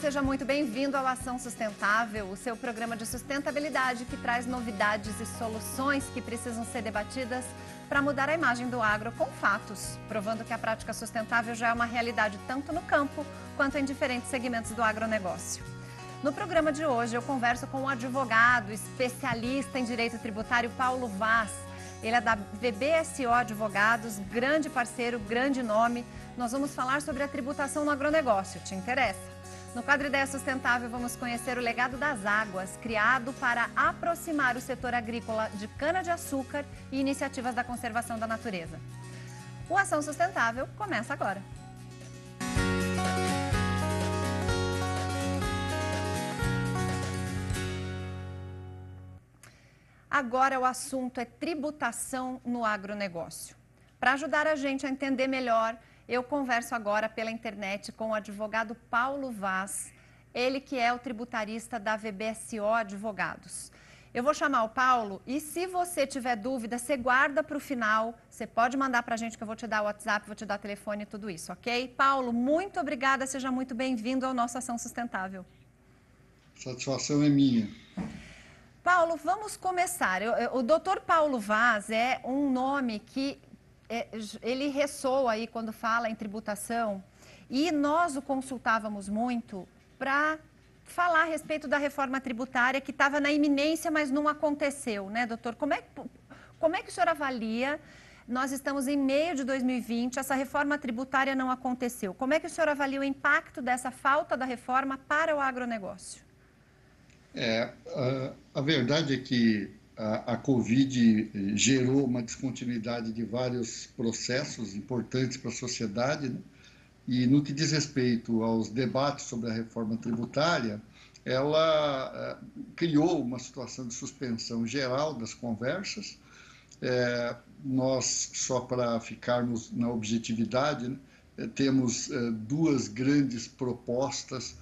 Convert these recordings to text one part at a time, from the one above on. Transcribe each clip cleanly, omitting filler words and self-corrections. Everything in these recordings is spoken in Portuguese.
seja muito bem-vindo ao Ação Sustentável, o seu programa de sustentabilidade que traz novidades e soluções que precisam ser debatidas para mudar a imagem do agro com fatos, provando que a prática sustentável já é uma realidade tanto no campo quanto em diferentes segmentos do agronegócio. No programa de hoje eu converso com um advogado, especialista em direito tributário, Paulo Vaz. Ele é da VBSO Advogados, grande parceiro, grande nome. Nós vamos falar sobre a tributação no agronegócio, te interessa? No quadro Ideia Sustentável, vamos conhecer o legado das águas, criado para aproximar o setor agrícola de cana-de-açúcar e iniciativas da conservação da natureza. O Ação Sustentável começa agora. Agora o assunto é tributação no agronegócio. Para ajudar a gente a entender melhor, eu converso agora pela internet com o advogado Paulo Vaz, ele que é o tributarista da VBSO Advogados. Eu vou chamar o Paulo e se você tiver dúvida, você guarda para o final, você pode mandar para a gente que eu vou te dar o WhatsApp, vou te dar o telefone e tudo isso, ok? Paulo, muito obrigada, seja muito bem-vindo ao nosso Ação Sustentável. Satisfação é minha. Paulo, vamos começar. O doutor Paulo Vaz é um nome que ele ressoa aí quando fala em tributação e nós o consultávamos muito para falar a respeito da reforma tributária que estava na iminência, mas não aconteceu, né, doutor? Como é que o senhor avalia? Nós estamos em meio de 2020, essa reforma tributária não aconteceu. Como é que o senhor avalia o impacto dessa falta da reforma para o agronegócio? A verdade é que a Covid gerou uma descontinuidade de vários processos importantes para a sociedade, né? E no que diz respeito aos debates sobre a reforma tributária, ela criou uma situação de suspensão geral das conversas. Nós, só para ficarmos na objetividade, né, temos duas grandes propostas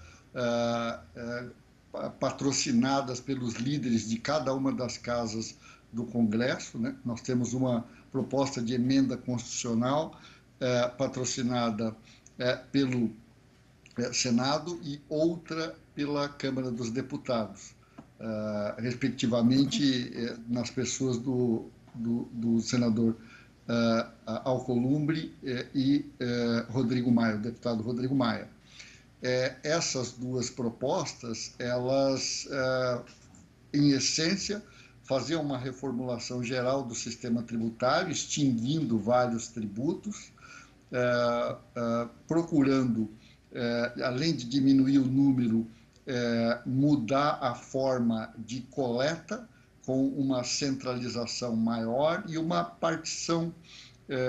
patrocinadas pelos líderes de cada uma das casas do Congresso, né? Nós temos uma proposta de emenda constitucional patrocinada pelo Senado e outra pela Câmara dos Deputados, respectivamente nas pessoas do senador Alcolumbre e Rodrigo Maia, o deputado Rodrigo Maia. Essas duas propostas, elas, em essência, faziam uma reformulação geral do sistema tributário, extinguindo vários tributos, procurando, além de diminuir o número, mudar a forma de coleta, com uma centralização maior e uma partição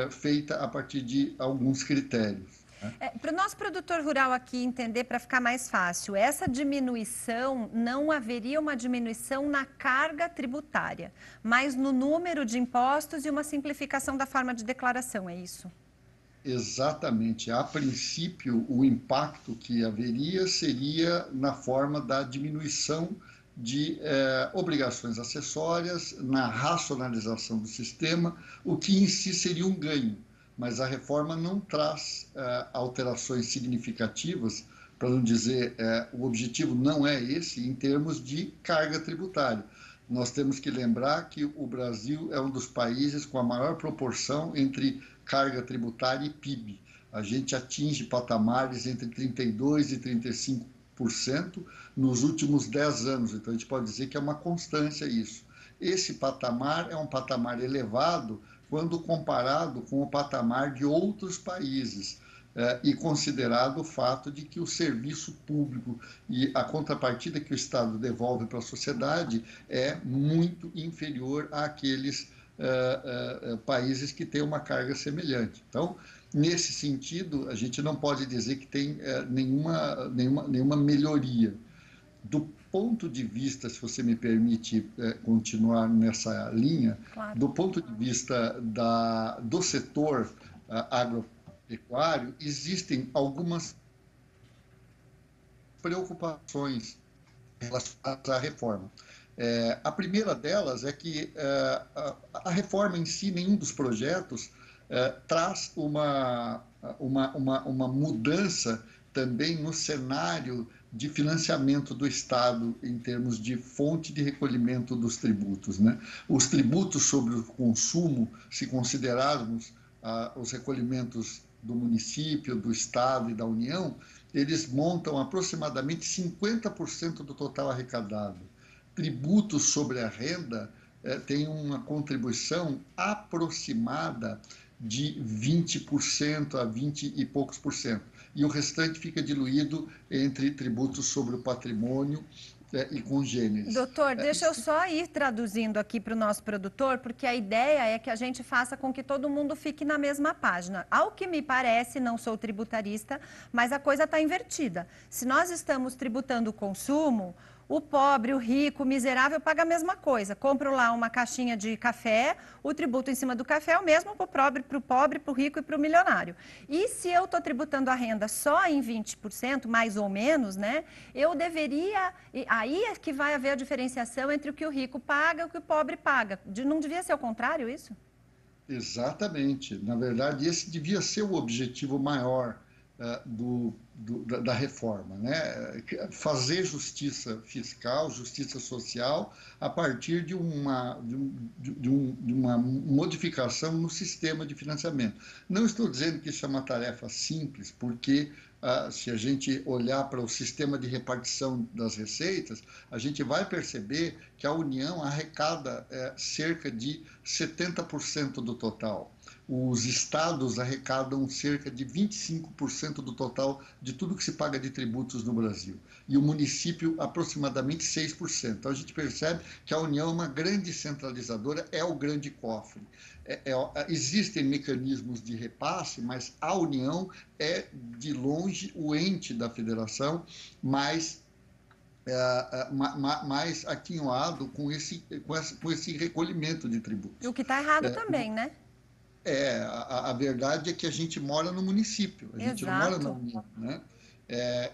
feita a partir de alguns critérios. Para o nosso produtor rural aqui entender, para ficar mais fácil, essa diminuição, não haveria uma diminuição na carga tributária, mas no número de impostos e uma simplificação da forma de declaração, é isso? Exatamente. A princípio, o impacto que haveria seria na forma da diminuição de obrigações acessórias, na racionalização do sistema, o que em si seria um ganho. Mas a reforma não traz alterações significativas, para não dizer, o objetivo não é esse, em termos de carga tributária. Nós temos que lembrar que o Brasil é um dos países com a maior proporção entre carga tributária e PIB. A gente atinge patamares entre 32% e 35% nos últimos 10 anos, então a gente pode dizer que é uma constância isso. Esse patamar é um patamar elevado quando comparado com o patamar de outros países e considerado o fato de que o serviço público e a contrapartida que o Estado devolve para a sociedade é muito inferior àqueles países que têm uma carga semelhante. Então, nesse sentido, a gente não pode dizer que tem nenhuma melhoria. Do ponto de vista, se você me permite continuar nessa linha, claro. Do ponto de vista do setor agropecuário, existem algumas preocupações relacionadas à reforma. A primeira delas é que a reforma em si, nenhum dos projetos, traz uma mudança também no cenário de financiamento do Estado em termos de fonte de recolhimento dos tributos, né? Os tributos sobre o consumo, se considerarmos os recolhimentos do município, do Estado e da União, eles montam aproximadamente 50% do total arrecadado. Tributos sobre a renda têm uma contribuição aproximada de 20% a 20 e poucos por cento. E o restante fica diluído entre tributos sobre o patrimônio e congêneres. Doutor, deixa eu só ir traduzindo aqui para o nosso produtor, porque a ideia é que a gente faça com que todo mundo fique na mesma página. Ao que me parece, não sou tributarista, mas a coisa está invertida. Se nós estamos tributando o consumo, o pobre, o rico, o miserável paga a mesma coisa. Compro lá uma caixinha de café, o tributo em cima do café é o mesmo para o pobre, para o rico e para o milionário. E se eu estou tributando a renda só em 20%, mais ou menos, né? Eu deveria... Aí é que vai haver a diferenciação entre o que o rico paga e o que o pobre paga. Não devia ser o contrário isso? Exatamente. Na verdade, esse devia ser o objetivo maior da reforma, né? Fazer justiça fiscal, justiça social, a partir de uma modificação no sistema de financiamento. Não estou dizendo que isso é uma tarefa simples, porque se a gente olhar para o sistema de repartição das receitas, a gente vai perceber que a União arrecada cerca de 70% do total. Os estados arrecadam cerca de 25% do total de tudo que se paga de tributos no Brasil. E o município, aproximadamente 6%. Então, a gente percebe que a União é uma grande centralizadora, é o grande cofre. Existem mecanismos de repasse, mas a União é, de longe, o ente da federação mais aquinhoado com esse recolhimento de tributos. O que está errado também, né? A verdade é que a gente mora no município, a gente não mora na União, né?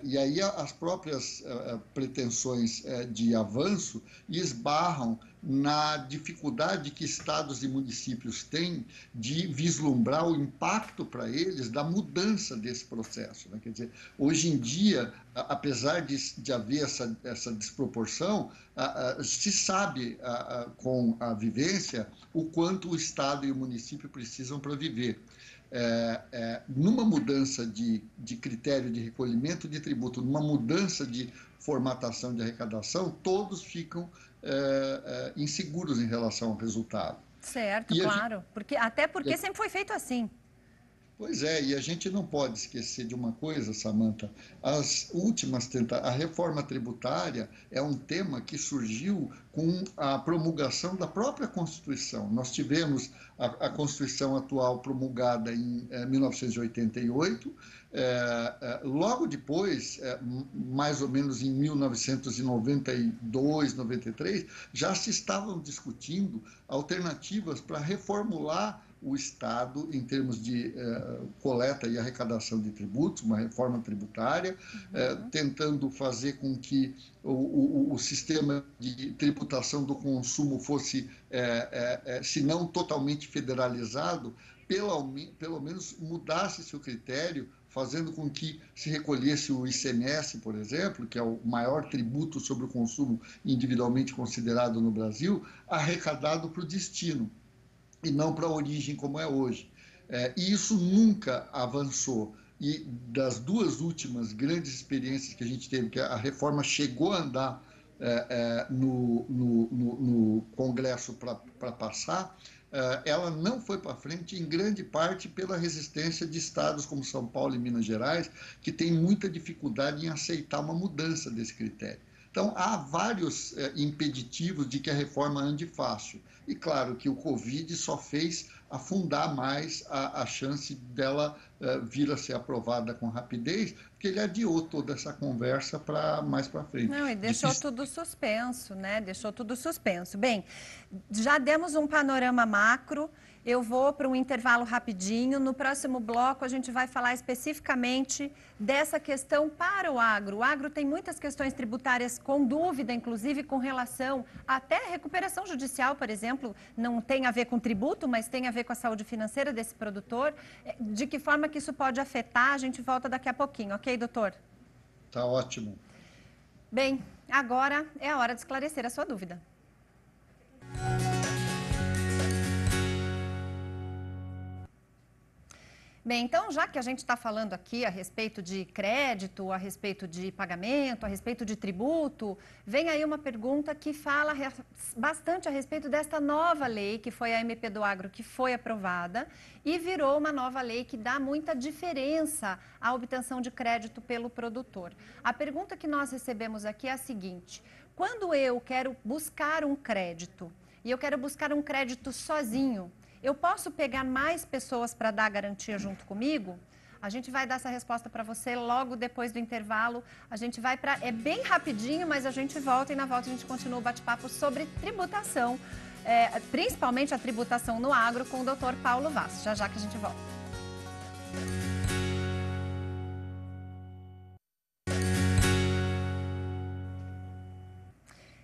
E aí as próprias pretensões de avanço esbarram na dificuldade que estados e municípios têm de vislumbrar o impacto para eles da mudança desse processo, né? Quer dizer, hoje em dia, apesar de haver essa desproporção, se sabe com a vivência o quanto o estado e o município precisam para viver. Numa mudança de critério de recolhimento de tributo, numa mudança de formatação de arrecadação, todos ficam inseguros em relação ao resultado. Certo, claro. Até porque sempre foi feito assim. Pois é, e a gente não pode esquecer de uma coisa, Samantha. A reforma tributária é um tema que surgiu com a promulgação da própria Constituição. Nós tivemos a Constituição atual promulgada em 1988, logo depois, mais ou menos em 1992, 93, já se estavam discutindo alternativas para reformular o Estado em termos de coleta e arrecadação de tributos, uma reforma tributária, tentando fazer com que o sistema de tributação do consumo fosse, se não totalmente federalizado, pelo menos mudasse seu critério, fazendo com que se recolhesse o ICMS, por exemplo, que é o maior tributo sobre o consumo individualmente considerado no Brasil, arrecadado para o destino e não para a origem como é hoje. E isso nunca avançou. E das duas últimas grandes experiências que a gente teve, que a reforma chegou a andar no Congresso para passar, ela não foi para frente, em grande parte pela resistência de estados como São Paulo e Minas Gerais, que têm muita dificuldade em aceitar uma mudança desse critério. Então, há vários impeditivos de que a reforma ande fácil. E, claro, que o Covid só fez afundar mais a chance dela vir a ser aprovada com rapidez, porque ele adiou toda essa conversa para mais para frente. Não, e deixou tudo suspenso, né? Deixou tudo suspenso. Bem, já demos um panorama macro. Eu vou para um intervalo rapidinho. No próximo bloco, a gente vai falar especificamente dessa questão para o agro. O agro tem muitas questões tributárias com dúvida, inclusive com relação até recuperação judicial, por exemplo. Não tem a ver com tributo, mas tem a ver com a saúde financeira desse produtor. De que forma que isso pode afetar? A gente volta daqui a pouquinho, ok, doutor? Tá ótimo. Bem, agora é a hora de esclarecer a sua dúvida. Bem, então, já que a gente está falando aqui a respeito de crédito, a respeito de pagamento, a respeito de tributo, vem aí uma pergunta que fala bastante a respeito desta nova lei, que foi a MP do Agro, que foi aprovada e virou uma nova lei que dá muita diferença à obtenção de crédito pelo produtor. A pergunta que nós recebemos aqui é a seguinte: quando eu quero buscar um crédito e eu quero buscar um crédito sozinho, eu posso pegar mais pessoas para dar garantia junto comigo? A gente vai dar essa resposta para você logo depois do intervalo. A gente vai para... É bem rapidinho, mas a gente volta e na volta a gente continua o bate-papo sobre tributação, principalmente a tributação no agro com o Dr. Paulo Vaz. Já já que a gente volta.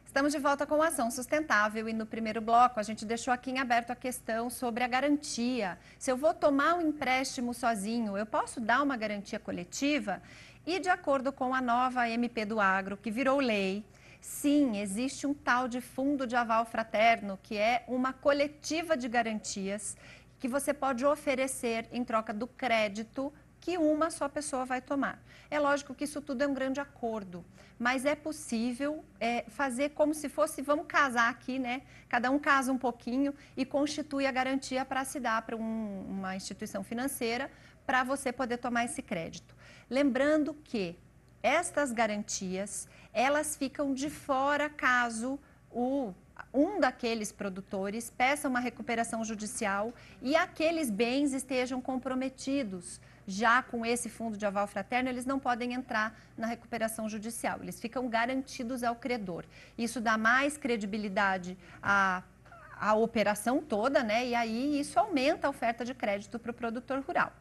Estamos de volta com a Ação Sustentável e no primeiro bloco a gente deixou aqui em aberto a questão sobre a garantia. Se eu vou tomar um empréstimo sozinho, eu posso dar uma garantia coletiva? E de acordo com a nova MP do Agro, que virou lei, sim, existe um tal de fundo de aval fraterno, que é uma coletiva de garantias que você pode oferecer em troca do crédito que uma só pessoa vai tomar. É lógico que isso tudo é um grande acordo, mas é possível fazer como se fosse, vamos casar aqui, né? Cada um casa um pouquinho e constitui a garantia para se dar para uma instituição financeira para você poder tomar esse crédito. Lembrando que estas garantias, elas ficam de fora caso um daqueles produtores peça uma recuperação judicial e aqueles bens estejam comprometidos. Já com esse fundo de aval fraterno, eles não podem entrar na recuperação judicial, eles ficam garantidos ao credor. Isso dá mais credibilidade à operação toda, né? E aí isso aumenta a oferta de crédito para o produtor rural.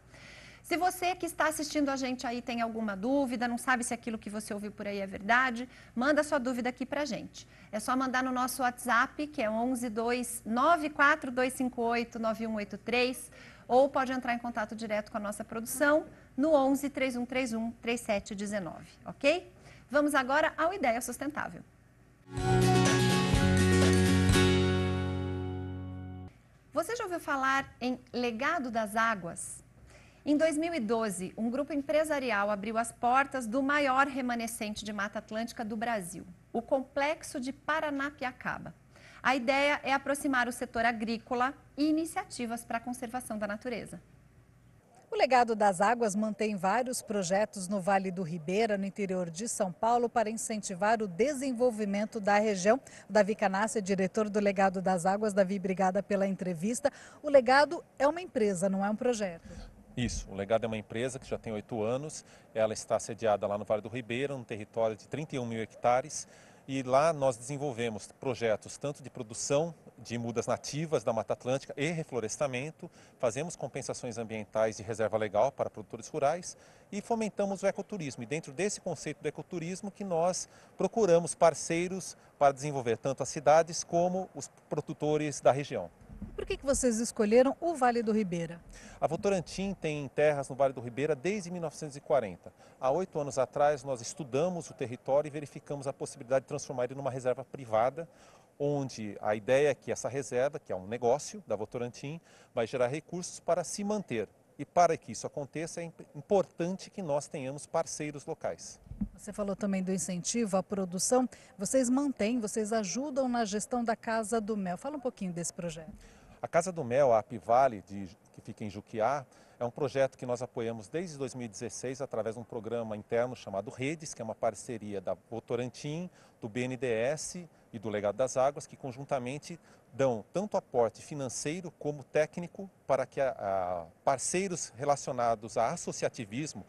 Se você que está assistindo a gente aí tem alguma dúvida, não sabe se aquilo que você ouviu por aí é verdade, manda sua dúvida aqui pra gente. É só mandar no nosso WhatsApp, que é 11294-258-9183, ou pode entrar em contato direto com a nossa produção no 11-3131-3719, ok? Vamos agora ao Ideia Sustentável. Você já ouviu falar em legado das águas? Em 2012, um grupo empresarial abriu as portas do maior remanescente de Mata Atlântica do Brasil, o Complexo de Paranapiacaba. A ideia é aproximar o setor agrícola e iniciativas para a conservação da natureza. O Legado das Águas mantém vários projetos no Vale do Ribeira, no interior de São Paulo, para incentivar o desenvolvimento da região. O Davi Canassi, diretor do Legado das Águas. Davi, obrigada pela entrevista. O Legado é uma empresa, não é um projeto? Isso, o Legado é uma empresa que já tem 8 anos, ela está sediada lá no Vale do Ribeira, um território de 31 mil hectares, e lá nós desenvolvemos projetos tanto de produção de mudas nativas da Mata Atlântica e reflorestamento, fazemos compensações ambientais de reserva legal para produtores rurais e fomentamos o ecoturismo. E dentro desse conceito do ecoturismo que nós procuramos parceiros para desenvolver tanto as cidades como os produtores da região. Por que vocês escolheram o Vale do Ribeira? A Votorantim tem terras no Vale do Ribeira desde 1940. Há 8 anos atrás, nós estudamos o território e verificamos a possibilidade de transformar ele numa reserva privada, onde a ideia é que essa reserva, que é um negócio da Votorantim, vai gerar recursos para se manter. E para que isso aconteça, é importante que nós tenhamos parceiros locais. Você falou também do incentivo à produção. Vocês mantêm, vocês ajudam na gestão da Casa do Mel. Fala um pouquinho desse projeto. A Casa do Mel, a Apivale, que fica em Juquiá, é um projeto que nós apoiamos desde 2016 através de um programa interno chamado Redes, que é uma parceria da Votorantim, do BNDES e do Legado das Águas, que conjuntamente dão tanto aporte financeiro como técnico para que parceiros relacionados a associativismo,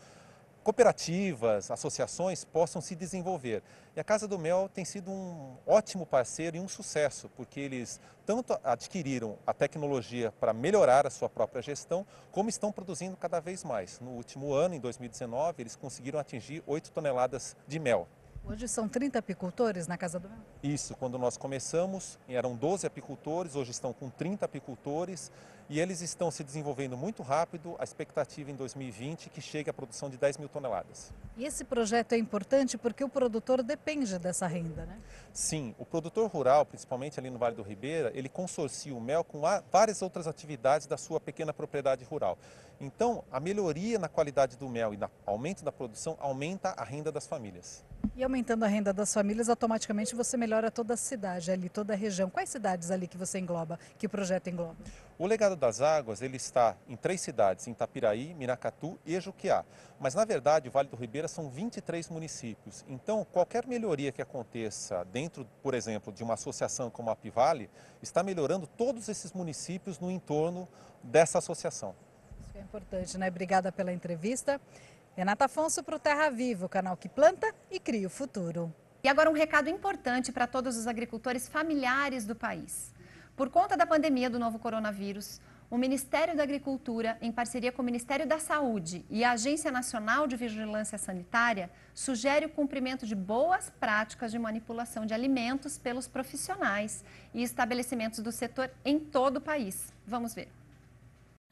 cooperativas, associações possam se desenvolver. E a Casa do Mel tem sido um ótimo parceiro e um sucesso, porque eles tanto adquiriram a tecnologia para melhorar a sua própria gestão, como estão produzindo cada vez mais. No último ano, em 2019, eles conseguiram atingir 8 toneladas de mel. Hoje são 30 apicultores na Casa do Mel? Isso, quando nós começamos, eram 12 apicultores, hoje estão com 30 apicultores e eles estão se desenvolvendo muito rápido. A expectativa em 2020 é que chegue à produção de 10 mil toneladas. E esse projeto é importante porque o produtor depende dessa renda, né? Sim, o produtor rural, principalmente ali no Vale do Ribeira, ele consorcia o mel com várias outras atividades da sua pequena propriedade rural. Então, a melhoria na qualidade do mel e no aumento da produção aumenta a renda das famílias. E aumentando a renda das famílias, automaticamente você melhora toda a cidade ali, toda a região. Quais cidades ali que você engloba, que o projeto engloba? O Legado das Águas, ele está em 3 cidades, em Itapiraí, Miracatu e Juquiá. Mas, na verdade, o Vale do Ribeira são 23 municípios. Então, qualquer melhoria que aconteça dentro, por exemplo, de uma associação como a Apivale, está melhorando todos esses municípios no entorno dessa associação. Isso é importante, né? Obrigada pela entrevista. Renata Afonso para o Terra Viva, o canal que planta e cria o futuro. E agora um recado importante para todos os agricultores familiares do país. Por conta da pandemia do novo coronavírus, o Ministério da Agricultura, em parceria com o Ministério da Saúde e a Agência Nacional de Vigilância Sanitária, sugere o cumprimento de boas práticas de manipulação de alimentos pelos profissionais e estabelecimentos do setor em todo o país. Vamos ver.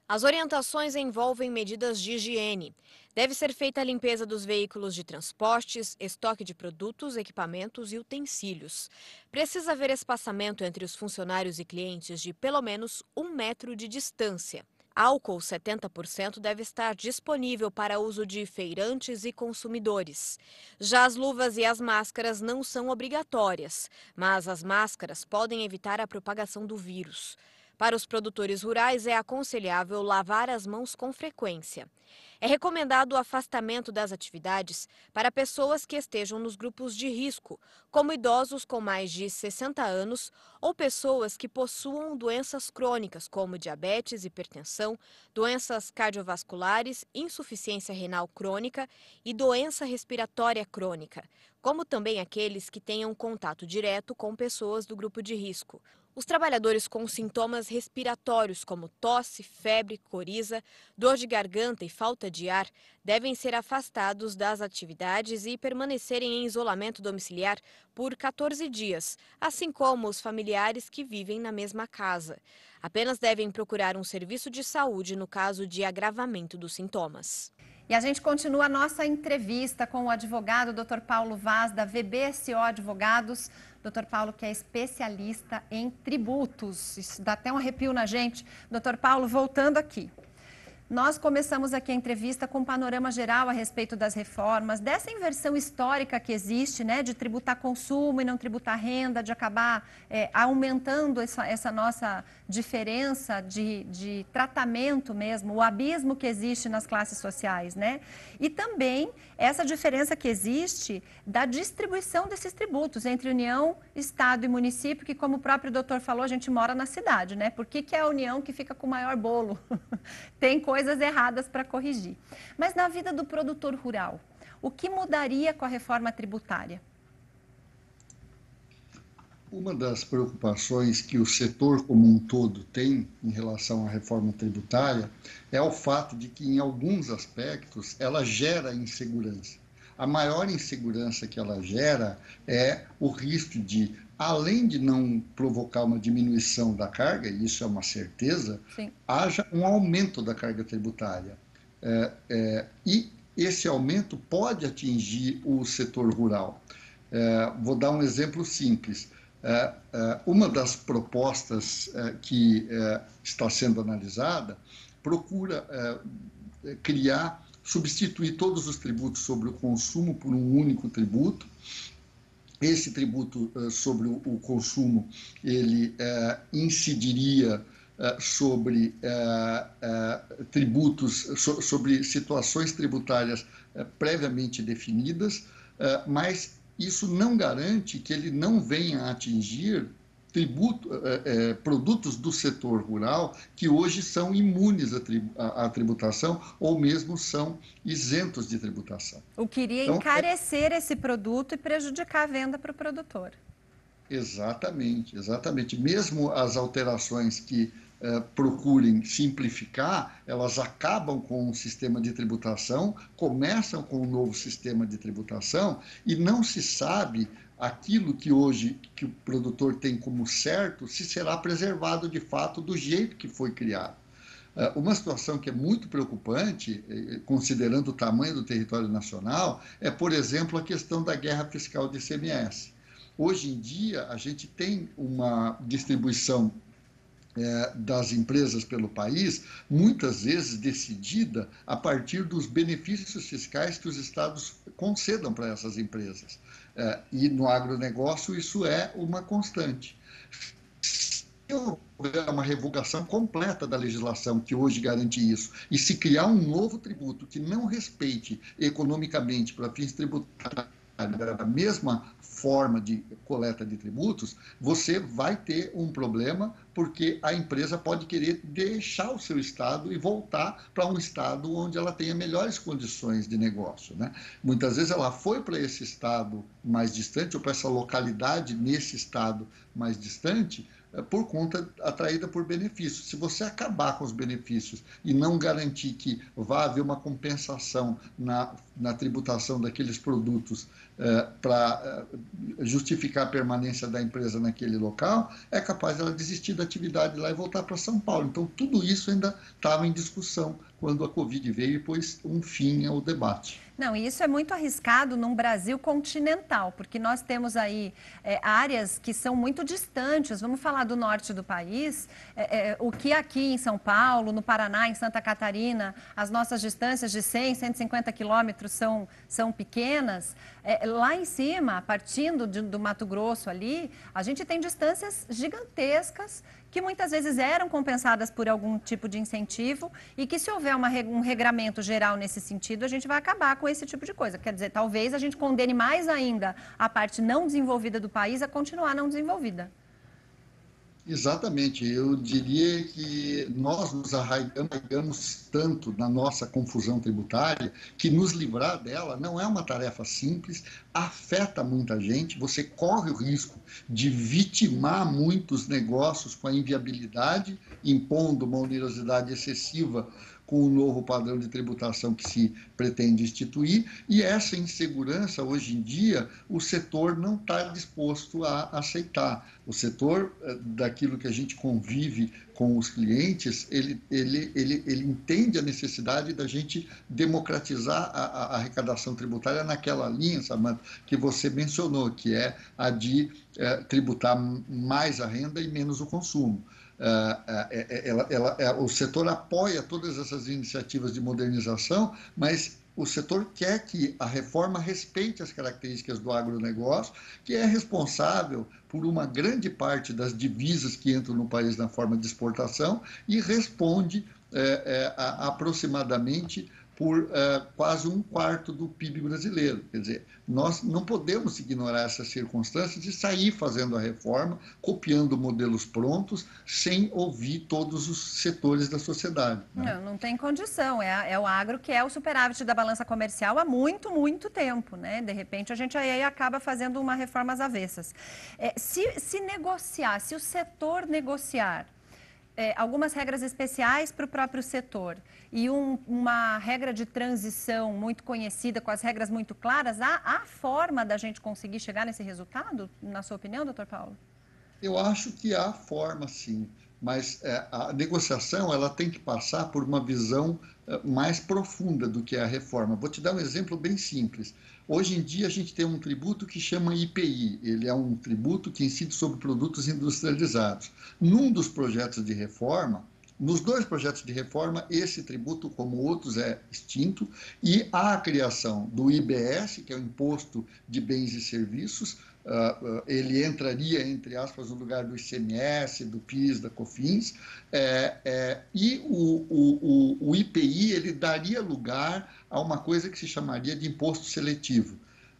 As orientações envolvem medidas de higiene. Deve ser feita a limpeza dos veículos de transportes, estoque de produtos, equipamentos e utensílios. Precisa haver espaçamento entre os funcionários e clientes de pelo menos 1 metro de distância. Álcool 70% deve estar disponível para uso de feirantes e consumidores. Já as luvas e as máscaras não são obrigatórias, mas as máscaras podem evitar a propagação do vírus. Para os produtores rurais, é aconselhável lavar as mãos com frequência. É recomendado o afastamento das atividades para pessoas que estejam nos grupos de risco, como idosos com mais de 60 anos ou pessoas que possuam doenças crônicas, como diabetes, hipertensão, doenças cardiovasculares, insuficiência renal crônica e doença respiratória crônica, como também aqueles que tenham contato direto com pessoas do grupo de risco. Os trabalhadores com sintomas respiratórios, como tosse, febre, coriza, dor de garganta e falta de ar, devem ser afastados das atividades e permanecerem em isolamento domiciliar por 14 dias, assim como os familiares que vivem na mesma casa. Apenas devem procurar um serviço de saúde no caso de agravamento dos sintomas. E a gente continua a nossa entrevista com o advogado Dr. Paulo Vaz, da VBSO Advogados. Dr. Paulo, que é especialista em tributos. Isso dá até um arrepio na gente. Dr. Paulo, voltando aqui. Nós começamos aqui a entrevista com um panorama geral a respeito das reformas, dessa inversão histórica que existe, né, de tributar consumo e não tributar renda, de acabar aumentando essa nossa diferença de tratamento mesmo, o abismo que existe nas classes sociais, né? E também essa diferença que existe da distribuição desses tributos entre União, Estado e município, que como o próprio doutor falou, a gente mora na cidade, né? Por que é a União que fica com o maior bolo? Tem coisas erradas para corrigir. Mas na vida do produtor rural, o que mudaria com a reforma tributária? Uma das preocupações que o setor como um todo tem em relação à reforma tributária é o fato de que, em alguns aspectos, ela gera insegurança. A maior insegurança que ela gera é o risco de, além de não provocar uma diminuição da carga, e isso é uma certeza, Sim, haja um aumento da carga tributária. E esse aumento pode atingir o setor rural. Vou dar um exemplo simples. Uma das propostas que está sendo analisada procura substituir todos os tributos sobre o consumo por um único tributo. Esse tributo sobre o consumo, ele incidiria sobre tributos, sobre situações tributárias previamente definidas, mas isso não garante que ele não venha a atingir produtos do setor rural que hoje são imunes à tributação ou mesmo são isentos de tributação. o que iria encarecer esse produto e prejudicar a venda para o produtor. Exatamente, exatamente. Mesmo as alterações que procurem simplificar, elas acabam com um sistema de tributação, começam com um novo sistema de tributação e não se sabe aquilo que hoje que o produtor tem como certo, se será preservado de fato do jeito que foi criado. Uma situação que é muito preocupante, considerando o tamanho do território nacional, é, por exemplo, a questão da guerra fiscal de ICMS. Hoje em dia, a gente tem uma distribuição das empresas pelo país, muitas vezes decidida a partir dos benefícios fiscais que os estados concedam para essas empresas. E no agronegócio isso é uma constante. Se houver uma revogação completa da legislação que hoje garante isso, e se criar um novo tributo que não respeite economicamente para fins tributários da mesma forma de coleta de tributos, você vai ter um problema, porque a empresa pode querer deixar o seu estado e voltar para um estado onde ela tenha melhores condições de negócio, né? Muitas vezes ela foi para esse estado mais distante, ou para essa localidade nesse estado mais distante, por conta atraída por benefícios. Se você acabar com os benefícios e não garantir que vá haver uma compensação na tributação daqueles produtos para justificar a permanência da empresa naquele local, é capaz dela desistir da atividade lá e voltar para São Paulo. Então, tudo isso ainda estava em discussão quando a Covid veio e pôs um fim ao debate. Não, e isso é muito arriscado num Brasil continental, porque nós temos aí áreas que são muito distantes. Vamos falar do norte do país, o que aqui em São Paulo, no Paraná, em Santa Catarina, as nossas distâncias de 100, 150 quilômetros são pequenas. Lá em cima, partindo do Mato Grosso ali, a gente tem distâncias gigantescas que muitas vezes eram compensadas por algum tipo de incentivo e que, se houver um regramento geral nesse sentido, a gente vai acabar com esse tipo de coisa. Quer dizer, talvez a gente condene mais ainda a parte não desenvolvida do país a continuar não desenvolvida. Exatamente, eu diria que nós nos arraigamos tanto na nossa confusão tributária que nos livrar dela não é uma tarefa simples, afeta muita gente, você corre o risco de vitimar muitos negócios com a inviabilidade, impondo uma onerosidade excessiva com o novo padrão de tributação que se pretende instituir, e essa insegurança, hoje em dia, o setor não está disposto a aceitar. O setor, daquilo que a gente convive com os clientes, ele entende a necessidade da gente democratizar a arrecadação tributária naquela linha, Samanta, que você mencionou, que é a de tributar mais a renda e menos o consumo. O setor apoia todas essas iniciativas de modernização, mas o setor quer que a reforma respeite as características do agronegócio, que é responsável por uma grande parte das divisas que entram no país na forma de exportação e responde aproximadamente por quase 1/4 do PIB brasileiro. Quer dizer, nós não podemos ignorar essas circunstâncias e sair fazendo a reforma, copiando modelos prontos, sem ouvir todos os setores da sociedade, né? Não tem condição. É o agro que é o superávit da balança comercial há muito, muito tempo, né? De repente, a gente aí acaba fazendo uma reforma às avessas. Se negociar, se o setor negociar algumas regras especiais para o próprio setor e uma regra de transição muito conhecida, com as regras muito claras, há forma da gente conseguir chegar nesse resultado, na sua opinião, doutor Paulo? Eu acho que há forma, sim, mas a negociação ela tem que passar por uma visão mais profunda do que a reforma. Vou te dar um exemplo bem simples. Hoje em dia a gente tem um tributo que chama IPI, ele é um tributo que incide sobre produtos industrializados. Num dos projetos de reforma, nos dois projetos de reforma, esse tributo, como outros, é extinto, e há a criação do IBS, que é o Imposto de Bens e Serviços. Ele entraria, entre aspas, no lugar do ICMS, do PIS, da COFINS, e o IPI ele daria lugar a uma coisa que se chamaria de imposto seletivo.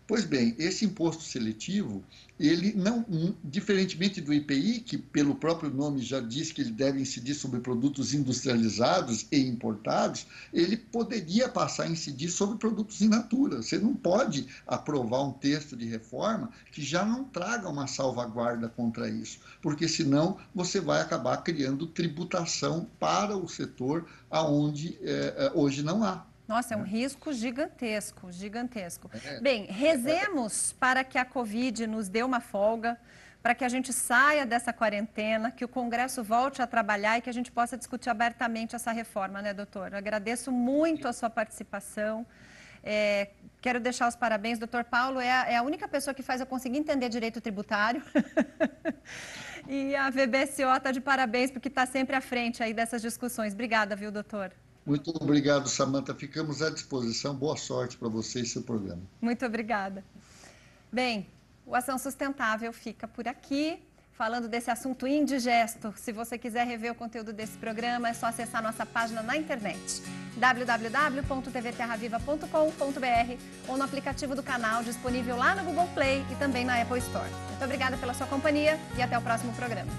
Pois bem, esse imposto seletivo, ele não, diferentemente do IPI, que pelo próprio nome já diz que ele deve incidir sobre produtos industrializados e importados, ele poderia passar a incidir sobre produtos in natura. Você não pode aprovar um texto de reforma que já não traga uma salvaguarda contra isso, porque senão você vai acabar criando tributação para o setor aonde hoje não há. Nossa, é um risco gigantesco, gigantesco. Bem, rezemos para que a Covid nos dê uma folga, para que a gente saia dessa quarentena, que o Congresso volte a trabalhar e que a gente possa discutir abertamente essa reforma, né, doutor? Eu agradeço muito a sua participação. Quero deixar os parabéns. Doutor Paulo é a única pessoa que faz eu conseguir entender direito tributário. E a VBSO está de parabéns, porque está sempre à frente aí dessas discussões. Obrigada, viu, doutor? Muito obrigado, Samantha. Ficamos à disposição. Boa sorte para você e seu programa. Muito obrigada. Bem, o Ação Sustentável fica por aqui, falando desse assunto indigesto. Se você quiser rever o conteúdo desse programa, é só acessar nossa página na internet, www.tvterraviva.com.br, ou no aplicativo do canal, disponível lá no Google Play e também na Apple Store. Muito obrigada pela sua companhia e até o próximo programa.